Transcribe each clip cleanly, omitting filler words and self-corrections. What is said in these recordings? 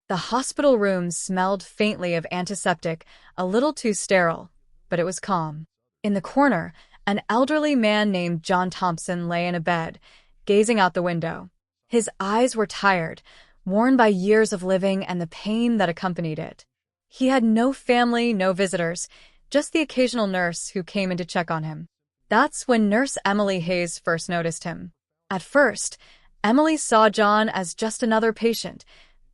The hospital room smelled faintly of antiseptic, a little too sterile, but it was calm. In the corner, an elderly man named John Thompson lay in a bed, gazing out the window. His eyes were tired, worn by years of living and the pain that accompanied it. He had no family, no visitors, just the occasional nurse who came in to check on him. That's when Nurse Emily Hayes first noticed him. At first, Emily saw John as just another patient,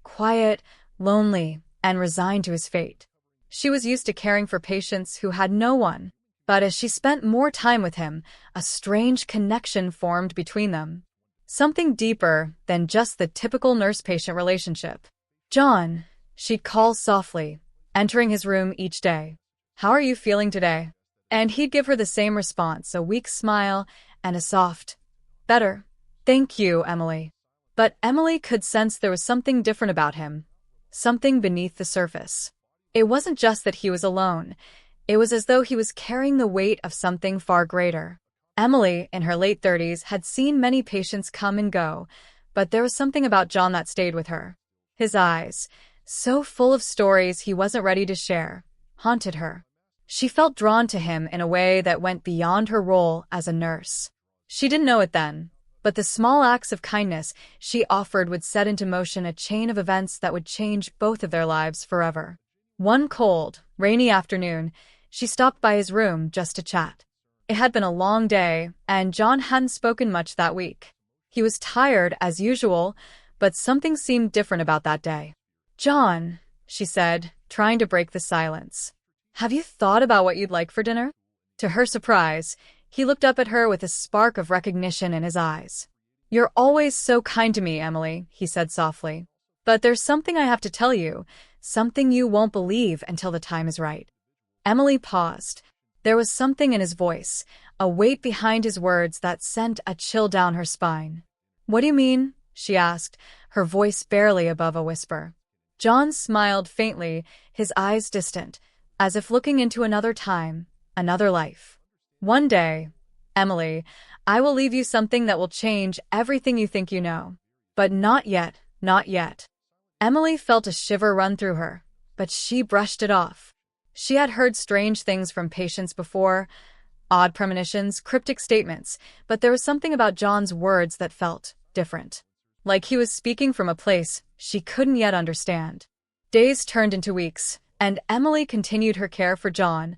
quiet, lonely, and resigned to his fate. She was used to caring for patients who had no one, but as she spent more time with him, a strange connection formed between them. Something deeper than just the typical nurse-patient relationship. "John," she'd call softly, entering his room each day. "How are you feeling today?" And he'd give her the same response, a weak smile and a soft, "Better. Thank you, Emily." But Emily could sense there was something different about him, something beneath the surface. It wasn't just that he was alone. It was as though he was carrying the weight of something far greater. Emily, in her late 30s, had seen many patients come and go, but there was something about John that stayed with her. His eyes, so full of stories he wasn't ready to share, haunted her. She felt drawn to him in a way that went beyond her role as a nurse. She didn't know it then, but the small acts of kindness she offered would set into motion a chain of events that would change both of their lives forever. One cold, rainy afternoon, she stopped by his room just to chat. It had been a long day, and John hadn't spoken much that week. He was tired, as usual, but something seemed different about that day. "John," she said, trying to break the silence, "have you thought about what you'd like for dinner?" To her surprise, he looked up at her with a spark of recognition in his eyes. "You're always so kind to me, Emily," he said softly. "But there's something I have to tell you, something you won't believe until the time is right." Emily paused. There was something in his voice, a weight behind his words that sent a chill down her spine. "What do you mean?" she asked, her voice barely above a whisper. John smiled faintly, his eyes distant, as if looking into another time, another life. "One day, Emily, I will leave you something that will change everything you think you know. But not yet, not yet." Emily felt a shiver run through her, but she brushed it off. She had heard strange things from patients before, odd premonitions, cryptic statements, but there was something about John's words that felt different. Like he was speaking from a place she couldn't yet understand. Days turned into weeks, and Emily continued her care for John,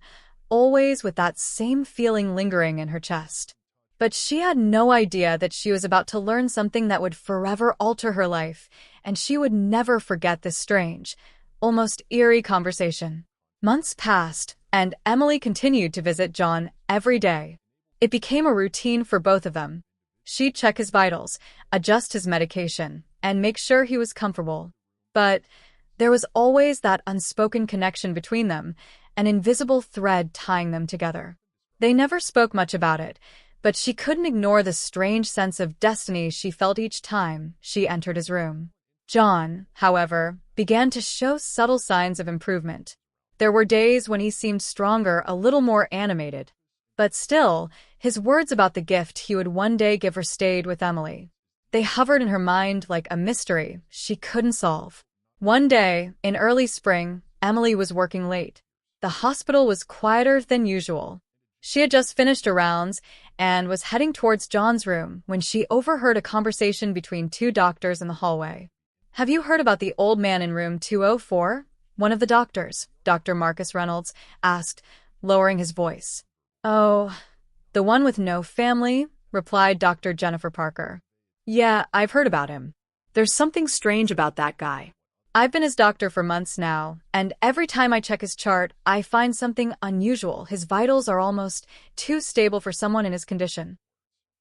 always with that same feeling lingering in her chest. But she had no idea that she was about to learn something that would forever alter her life, and she would never forget this strange, almost eerie conversation. Months passed, and Emily continued to visit John every day. It became a routine for both of them. She'd check his vitals, adjust his medication, and make sure he was comfortable. But there was always that unspoken connection between them, an invisible thread tying them together. They never spoke much about it, but she couldn't ignore the strange sense of destiny she felt each time she entered his room. John, however, began to show subtle signs of improvement. There were days when he seemed stronger, a little more animated. But still, his words about the gift he would one day give her stayed with Emily. They hovered in her mind like a mystery she couldn't solve. One day, in early spring, Emily was working late. The hospital was quieter than usual. She had just finished her rounds and was heading towards John's room when she overheard a conversation between two doctors in the hallway. "Have you heard about the old man in room 204? One of the doctors, Dr. Marcus Reynolds, asked, lowering his voice. "Oh, the one with no family," replied Dr. Jennifer Parker. "Yeah, I've heard about him. There's something strange about that guy. I've been his doctor for months now, and every time I check his chart, I find something unusual. His vitals are almost too stable for someone in his condition."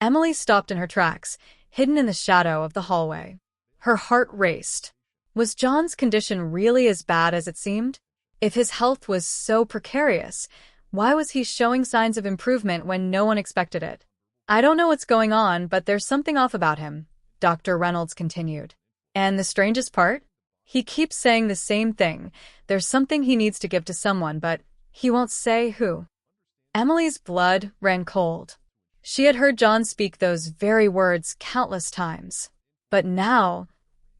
Emily stopped in her tracks, hidden in the shadow of the hallway. Her heart raced. Was John's condition really as bad as it seemed? If his health was so precarious, why was he showing signs of improvement when no one expected it? "I don't know what's going on, but there's something off about him," Dr. Reynolds continued. "And the strangest part? He keeps saying the same thing. There's something he needs to give to someone, but he won't say who." Emily's blood ran cold. She had heard John speak those very words countless times. But now,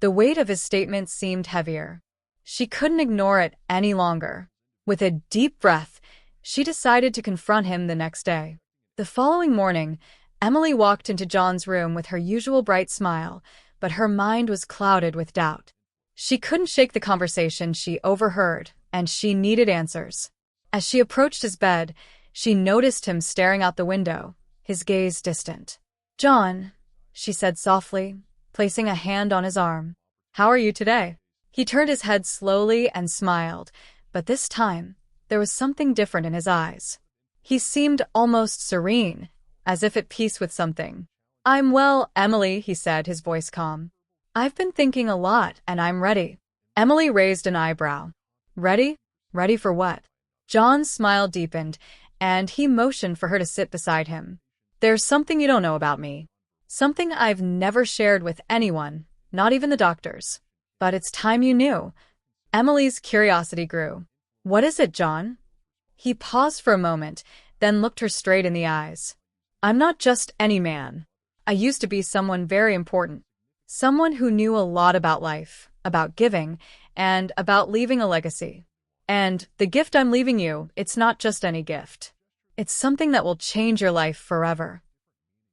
The weight of his statement seemed heavier. She couldn't ignore it any longer. With a deep breath, she decided to confront him the next day. The following morning, Emily walked into John's room with her usual bright smile, but her mind was clouded with doubt. She couldn't shake the conversation she overheard, and she needed answers. As she approached his bed, she noticed him staring out the window, his gaze distant. "John," she said softly, placing a hand on his arm. "How are you today?" He turned his head slowly and smiled, but this time, there was something different in his eyes. He seemed almost serene, as if at peace with something. "I'm well, Emily," he said, his voice calm. "I've been thinking a lot, and I'm ready." Emily raised an eyebrow. "Ready? Ready for what?" John's smile deepened, and he motioned for her to sit beside him. "There's something you don't know about me. Something I've never shared with anyone, not even the doctors. But it's time you knew." Emily's curiosity grew. "What is it, John?" He paused for a moment, then looked her straight in the eyes. "I'm not just any man. I used to be someone very important. Someone who knew a lot about life, about giving, and about leaving a legacy. And the gift I'm leaving you, it's not just any gift. It's something that will change your life forever."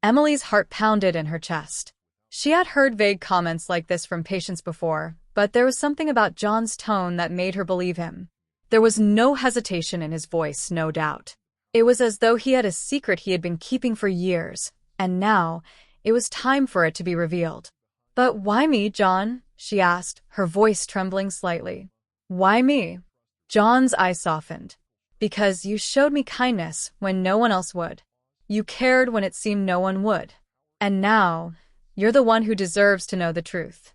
Emily's heart pounded in her chest. She had heard vague comments like this from patients before, but there was something about John's tone that made her believe him. There was no hesitation in his voice, no doubt. It was as though he had a secret he had been keeping for years, and now it was time for it to be revealed. "But why me, John?" she asked, her voice trembling slightly. "Why me?" John's eyes softened. "Because you showed me kindness when no one else would. You cared when it seemed no one would. And now, you're the one who deserves to know the truth."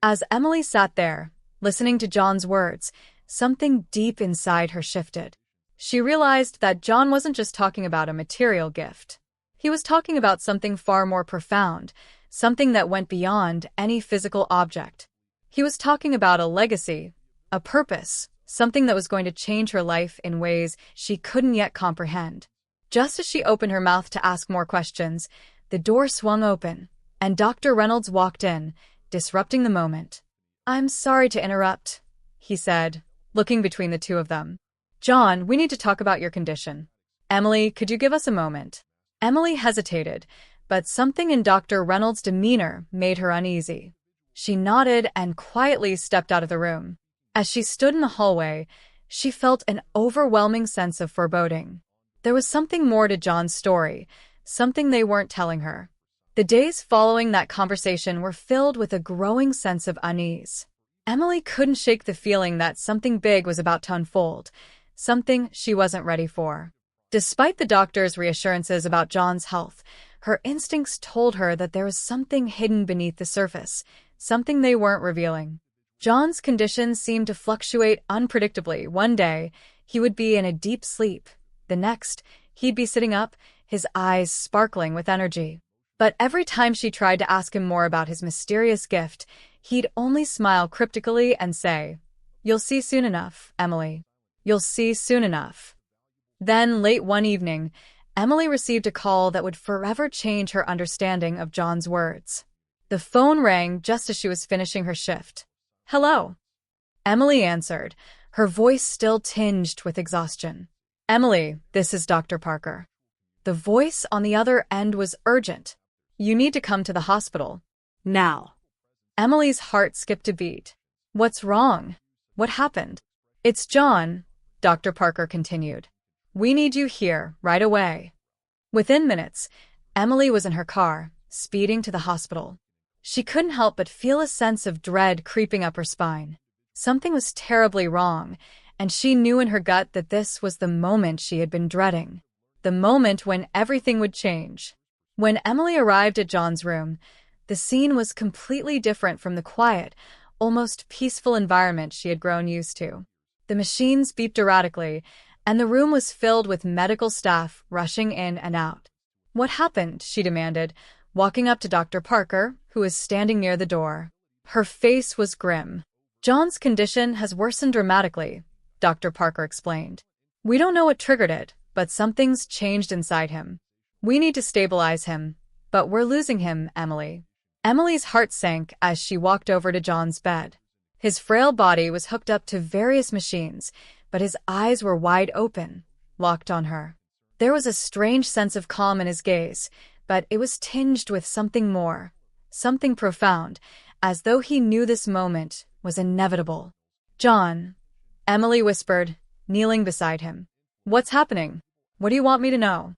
As Emily sat there, listening to John's words, something deep inside her shifted. She realized that John wasn't just talking about a material gift. He was talking about something far more profound, something that went beyond any physical object. He was talking about a legacy, a purpose, something that was going to change her life in ways she couldn't yet comprehend. Just as she opened her mouth to ask more questions, the door swung open, and Dr. Reynolds walked in, disrupting the moment. "I'm sorry to interrupt," he said, looking between the two of them. "John, we need to talk about your condition. Emily, could you give us a moment?" Emily hesitated, but something in Dr. Reynolds' demeanor made her uneasy. She nodded and quietly stepped out of the room. As she stood in the hallway, she felt an overwhelming sense of foreboding. There was something more to John's story, something they weren't telling her. The days following that conversation were filled with a growing sense of unease. Emily couldn't shake the feeling that something big was about to unfold, something she wasn't ready for. Despite the doctor's reassurances about John's health, her instincts told her that there was something hidden beneath the surface, something they weren't revealing. John's condition seemed to fluctuate unpredictably. One day, he would be in a deep sleep. The next, he'd be sitting up, his eyes sparkling with energy. But every time she tried to ask him more about his mysterious gift, he'd only smile cryptically and say, "You'll see soon enough, Emily. You'll see soon enough." Then, late one evening, Emily received a call that would forever change her understanding of John's words. The phone rang just as she was finishing her shift. "Hello." Emily answered, her voice still tinged with exhaustion. "Emily, this is Dr. Parker." The voice on the other end was urgent. "You need to come to the hospital. Now." Emily's heart skipped a beat. "What's wrong? What happened?" "It's John," Dr. Parker continued. "We need you here, right away." Within minutes, Emily was in her car, speeding to the hospital. She couldn't help but feel a sense of dread creeping up her spine. Something was terribly wrong, and she knew in her gut that this was the moment she had been dreading. The moment when everything would change. When Emily arrived at John's room, the scene was completely different from the quiet, almost peaceful environment she had grown used to. The machines beeped erratically, and the room was filled with medical staff rushing in and out. "What happened?" she demanded, walking up to Dr. Parker, who was standing near the door. Her face was grim. "John's condition has worsened dramatically," Dr. Parker explained. "We don't know what triggered it, but something's changed inside him. We need to stabilize him, but we're losing him, Emily." Emily's heart sank as she walked over to John's bed. His frail body was hooked up to various machines, but his eyes were wide open, locked on her. There was a strange sense of calm in his gaze, but it was tinged with something more, something profound, as though he knew this moment was inevitable. "John," Emily whispered, kneeling beside him. "What's happening? What do you want me to know?"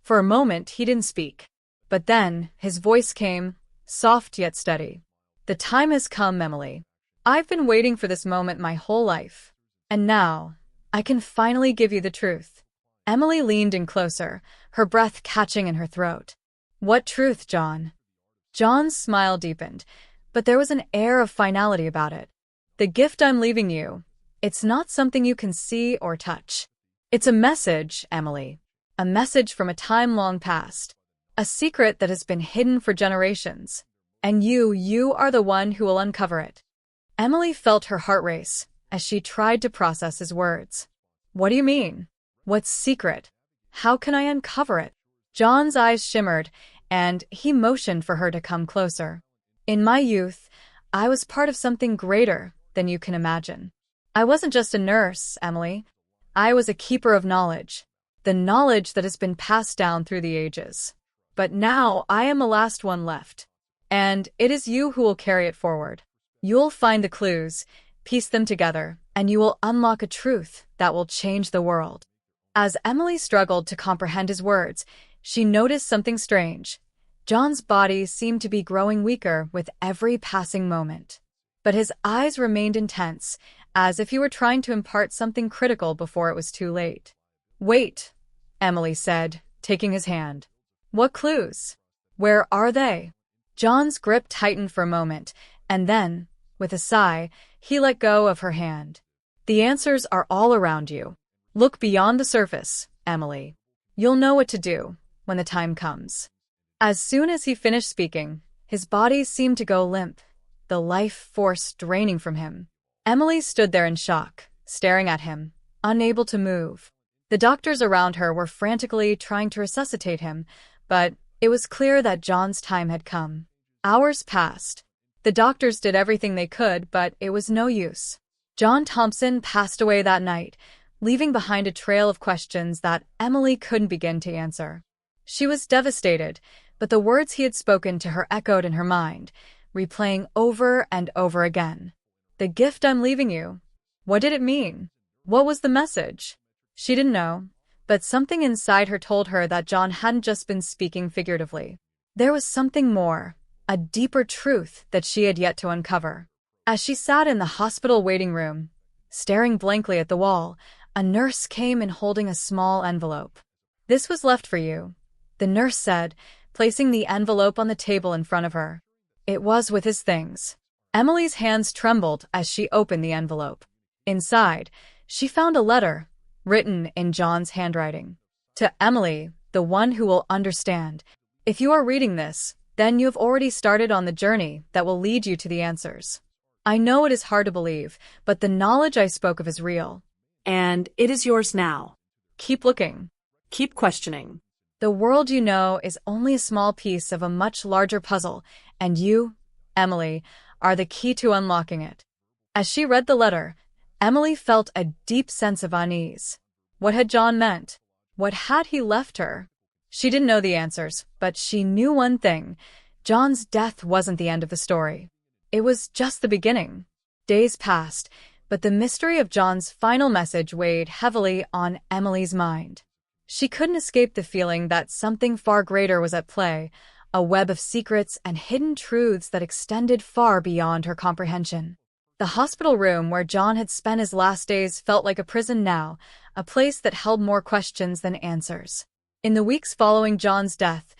For a moment, he didn't speak. But then, his voice came, soft yet steady. "The time has come, Emily. I've been waiting for this moment my whole life. And now, I can finally give you the truth." Emily leaned in closer, her breath catching in her throat. "What truth, John?" John's smile deepened, but there was an air of finality about it. "The gift I'm leaving you, it's not something you can see or touch. It's a message, Emily. A message from a time long past. A secret that has been hidden for generations. And you are the one who will uncover it." Emily felt her heart race as she tried to process his words. "What do you mean? What secret? How can I uncover it?" John's eyes shimmered, and he motioned for her to come closer. "In my youth, I was part of something greater than you can imagine. I wasn't just a nurse, Emily. I was a keeper of knowledge, the knowledge that has been passed down through the ages. But now I am the last one left, and it is you who will carry it forward. You'll find the clues, piece them together, and you will unlock a truth that will change the world." As Emily struggled to comprehend his words, she noticed something strange. John's body seemed to be growing weaker with every passing moment. But his eyes remained intense, as if he were trying to impart something critical before it was too late. "Wait," Emily said, taking his hand. "What clues? Where are they?" John's grip tightened for a moment, and then, with a sigh, he let go of her hand. "The answers are all around you. Look beyond the surface, Emily. You'll know what to do when the time comes." As soon as he finished speaking, his body seemed to go limp, the life force draining from him. Emily stood there in shock, staring at him, unable to move. The doctors around her were frantically trying to resuscitate him, but it was clear that John's time had come. Hours passed. The doctors did everything they could, but it was no use. John Thompson passed away that night, leaving behind a trail of questions that Emily couldn't begin to answer. She was devastated, but the words he had spoken to her echoed in her mind, replaying over and over again. "The gift I'm leaving you." What did it mean? What was the message? She didn't know, but something inside her told her that John hadn't just been speaking figuratively. There was something more, a deeper truth that she had yet to uncover. As she sat in the hospital waiting room, staring blankly at the wall, a nurse came in holding a small envelope. "This was left for you," the nurse said, placing the envelope on the table in front of her. It was with his things. Emily's hands trembled as she opened the envelope. Inside, she found a letter, written in John's handwriting. "To Emily, the one who will understand. If you are reading this, then you have already started on the journey that will lead you to the answers. I know it is hard to believe, but the knowledge I spoke of is real. And it is yours now. Keep looking. Keep questioning. The world you know is only a small piece of a much larger puzzle, and you, Emily, are the key to unlocking it." As she read the letter, Emily felt a deep sense of unease. What had John meant? What had he left her? She didn't know the answers, but she knew one thing. John's death wasn't the end of the story. It was just the beginning. Days passed, but the mystery of John's final message weighed heavily on Emily's mind. She couldn't escape the feeling that something far greater was at play, a web of secrets and hidden truths that extended far beyond her comprehension. The hospital room where John had spent his last days felt like a prison now, a place that held more questions than answers. In the weeks following John's death,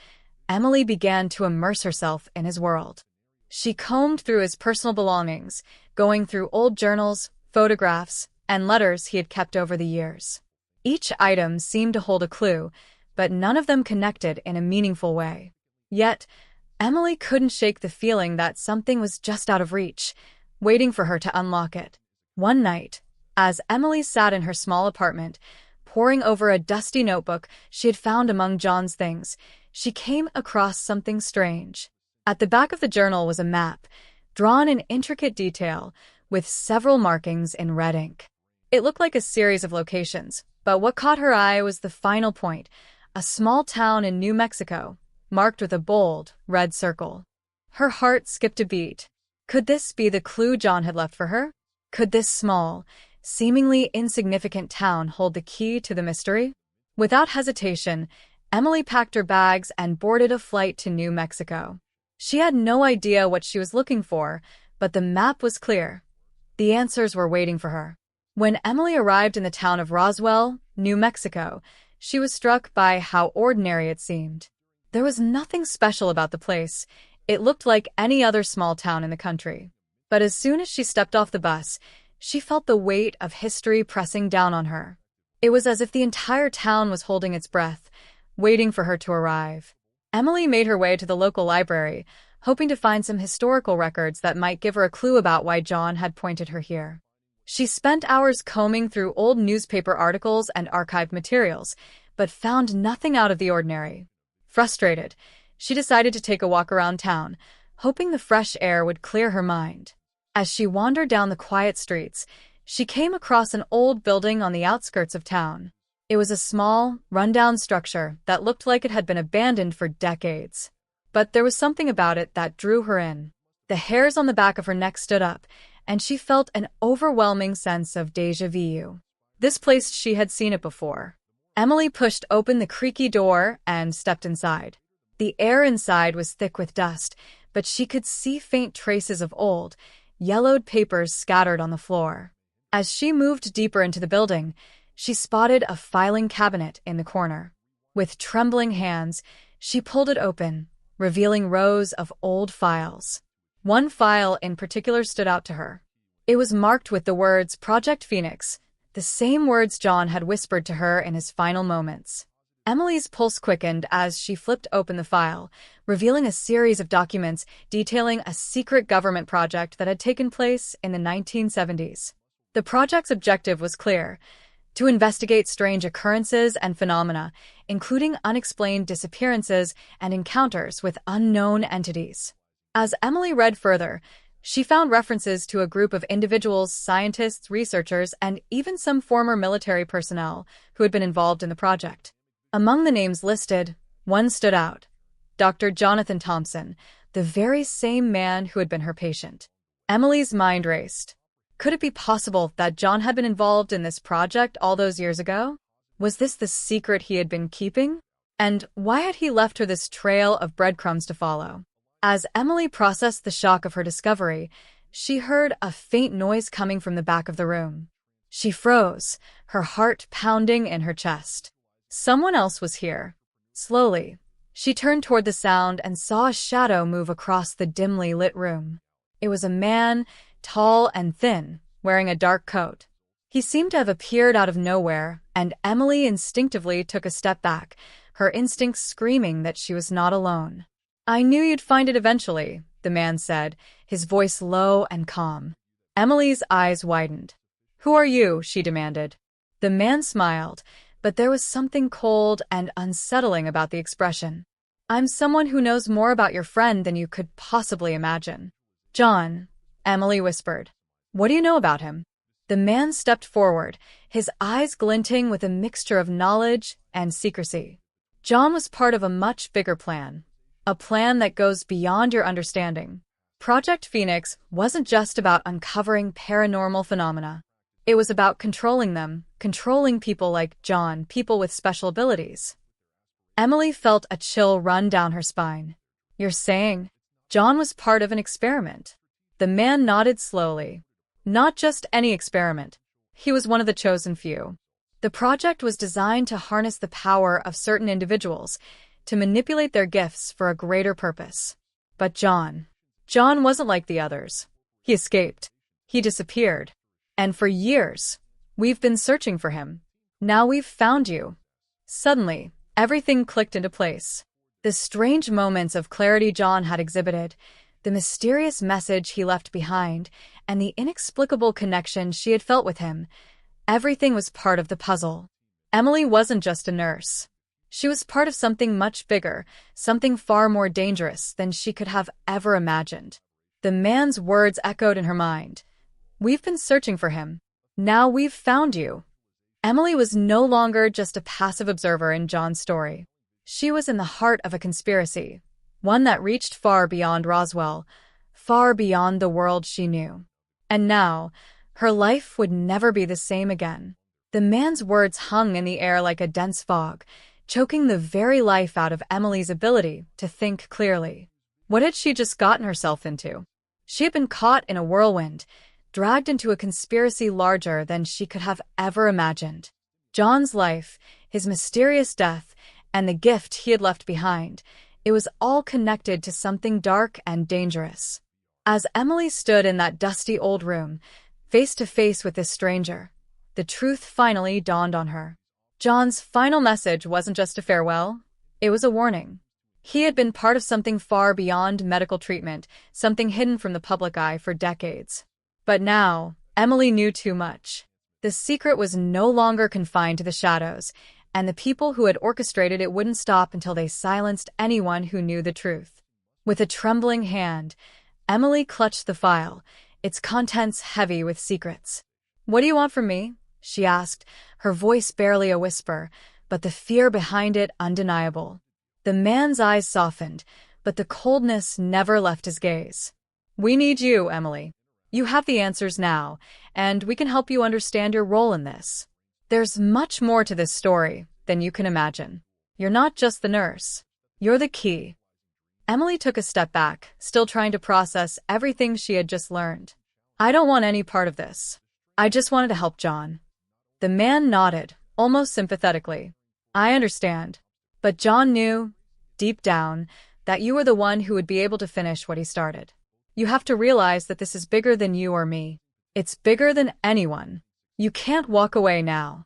Emily began to immerse herself in his world. She combed through his personal belongings, going through old journals, photographs, and letters he had kept over the years. Each item seemed to hold a clue, but none of them connected in a meaningful way. Yet, Emily couldn't shake the feeling that something was just out of reach, waiting for her to unlock it. One night, as Emily sat in her small apartment, poring over a dusty notebook she had found among John's things, she came across something strange. At the back of the journal was a map, drawn in intricate detail, with several markings in red ink. It looked like a series of locations, but what caught her eye was the final point, a small town in New Mexico, marked with a bold, red circle. Her heart skipped a beat. Could this be the clue John had left for her? Could this small, seemingly insignificant town hold the key to the mystery? Without hesitation, Emily packed her bags and boarded a flight to New Mexico. She had no idea what she was looking for, but the map was clear. The answers were waiting for her. When Emily arrived in the town of Roswell, New Mexico, she was struck by how ordinary it seemed. There was nothing special about the place. It looked like any other small town in the country. But as soon as she stepped off the bus, she felt the weight of history pressing down on her. It was as if the entire town was holding its breath, waiting for her to arrive. Emily made her way to the local library, hoping to find some historical records that might give her a clue about why John had pointed her here. She spent hours combing through old newspaper articles and archived materials, but found nothing out of the ordinary. Frustrated, she decided to take a walk around town, hoping the fresh air would clear her mind. As she wandered down the quiet streets, she came across an old building on the outskirts of town. It was a small, run-down structure that looked like it had been abandoned for decades. But there was something about it that drew her in. The hairs on the back of her neck stood up, and she felt an overwhelming sense of déjà vu. This place, she had seen it before. Emily pushed open the creaky door and stepped inside. The air inside was thick with dust, but she could see faint traces of old, yellowed papers scattered on the floor. As she moved deeper into the building, she spotted a filing cabinet in the corner. With trembling hands, she pulled it open, revealing rows of old files. One file in particular stood out to her. It was marked with the words Project Phoenix, the same words John had whispered to her in his final moments. Emily's pulse quickened as she flipped open the file, revealing a series of documents detailing a secret government project that had taken place in the 1970s. The project's objective was clear: to investigate strange occurrences and phenomena, including unexplained disappearances and encounters with unknown entities. As Emily read further, she found references to a group of individuals, scientists, researchers, and even some former military personnel who had been involved in the project. Among the names listed, one stood out: Dr. Jonathan Thompson, the very same man who had been her patient. Emily's mind raced. Could it be possible that John had been involved in this project all those years ago? Was this the secret he had been keeping? And why had he left her this trail of breadcrumbs to follow? As Emily processed the shock of her discovery, she heard a faint noise coming from the back of the room. She froze, her heart pounding in her chest. Someone else was here. Slowly, she turned toward the sound and saw a shadow move across the dimly lit room. It was a man, tall and thin, wearing a dark coat. He seemed to have appeared out of nowhere, and Emily instinctively took a step back, her instincts screaming that she was not alone. "I knew you'd find it eventually," the man said, his voice low and calm. Emily's eyes widened. "Who are you?" she demanded. The man smiled, but there was something cold and unsettling about the expression. "I'm someone who knows more about your friend than you could possibly imagine." "John," Emily whispered. "What do you know about him?" The man stepped forward, his eyes glinting with a mixture of knowledge and secrecy. "John was part of a much bigger plan. A plan that goes beyond your understanding. Project Phoenix wasn't just about uncovering paranormal phenomena. It was about controlling them, controlling people like John, people with special abilities." Emily felt a chill run down her spine. "You're saying John was part of an experiment?" The man nodded slowly. "Not just any experiment. He was one of the chosen few. The project was designed to harness the power of certain individuals, to manipulate their gifts for a greater purpose. But John wasn't like the others. He escaped. He disappeared. And for years, we've been searching for him. Now we've found you." Suddenly, everything clicked into place. The strange moments of clarity John had exhibited, the mysterious message he left behind, and the inexplicable connection she had felt with him. Everything was part of the puzzle. Emily wasn't just a nurse. She was part of something much bigger, something far more dangerous than she could have ever imagined. The man's words echoed in her mind. "We've been searching for him. Now we've found you." Emily was no longer just a passive observer in John's story. She was in the heart of a conspiracy, one that reached far beyond Roswell, far beyond the world she knew. And now, her life would never be the same again. The man's words hung in the air like a dense fog, choking the very life out of Emily's ability to think clearly. What had she just gotten herself into? She had been caught in a whirlwind, dragged into a conspiracy larger than she could have ever imagined. John's life, his mysterious death, and the gift he had left behind, it was all connected to something dark and dangerous. As Emily stood in that dusty old room, face to face with this stranger, the truth finally dawned on her. John's final message wasn't just a farewell, it was a warning. He had been part of something far beyond medical treatment, something hidden from the public eye for decades. But now, Emily knew too much. The secret was no longer confined to the shadows, and the people who had orchestrated it wouldn't stop until they silenced anyone who knew the truth. With a trembling hand, Emily clutched the file, its contents heavy with secrets. "What do you want from me?" she asked, her voice barely a whisper, but the fear behind it undeniable. The man's eyes softened, but the coldness never left his gaze. "We need you, Emily. You have the answers now, and we can help you understand your role in this. There's much more to this story than you can imagine. You're not just the nurse. You're the key." Emily took a step back, still trying to process everything she had just learned. "I don't want any part of this. I just wanted to help John." The man nodded, almost sympathetically. "I understand. But John knew, deep down, that you were the one who would be able to finish what he started. You have to realize that this is bigger than you or me. It's bigger than anyone. You can't walk away now."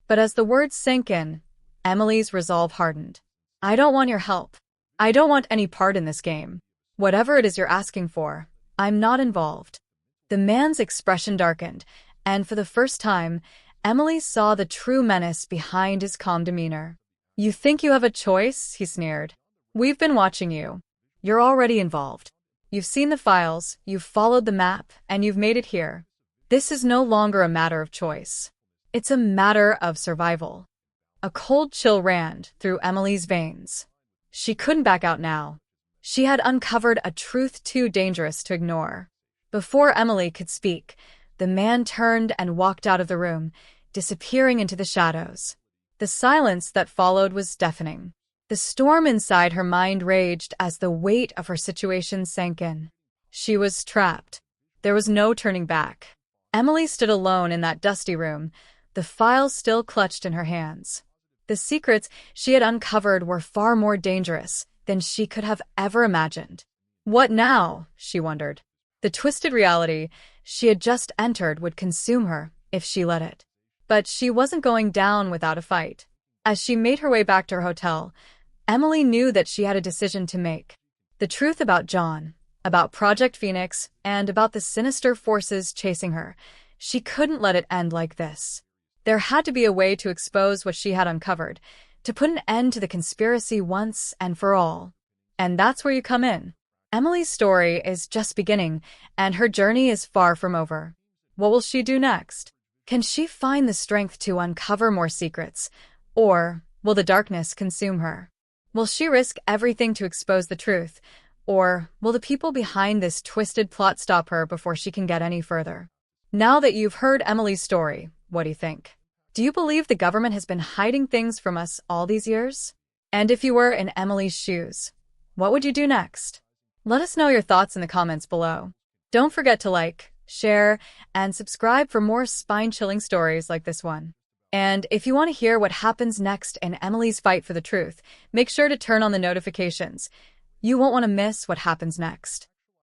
But as the words sank in, Emily's resolve hardened. "I don't want your help. I don't want any part in this game. Whatever it is you're asking for, I'm not involved." The man's expression darkened, and for the first time, Emily saw the true menace behind his calm demeanor. "You think you have a choice?" he sneered. "We've been watching you. You're already involved. You've seen the files, you've followed the map, and you've made it here. This is no longer a matter of choice. It's a matter of survival." A cold chill ran through Emily's veins. She couldn't back out now. She had uncovered a truth too dangerous to ignore. Before Emily could speak, the man turned and walked out of the room, disappearing into the shadows. The silence that followed was deafening. The storm inside her mind raged as the weight of her situation sank in. She was trapped. There was no turning back. Emily stood alone in that dusty room, the files still clutched in her hands. The secrets she had uncovered were far more dangerous than she could have ever imagined. What now? She wondered. The twisted reality she had just entered would consume her if she let it. But she wasn't going down without a fight. As she made her way back to her hotel, Emily knew that she had a decision to make. The truth about John, about Project Phoenix, and about the sinister forces chasing her. She couldn't let it end like this. There had to be a way to expose what she had uncovered, to put an end to the conspiracy once and for all. And that's where you come in. Emily's story is just beginning, and her journey is far from over. What will she do next? Can she find the strength to uncover more secrets, or will the darkness consume her? Will she risk everything to expose the truth, or will the people behind this twisted plot stop her before she can get any further? Now that you've heard Emily's story, what do you think? Do you believe the government has been hiding things from us all these years? And if you were in Emily's shoes, what would you do next? Let us know your thoughts in the comments below. Don't forget to like, share, and subscribe for more spine-chilling stories like this one. And if you want to hear what happens next in Emily's fight for the truth, make sure to turn on the notifications. You won't want to miss what happens next.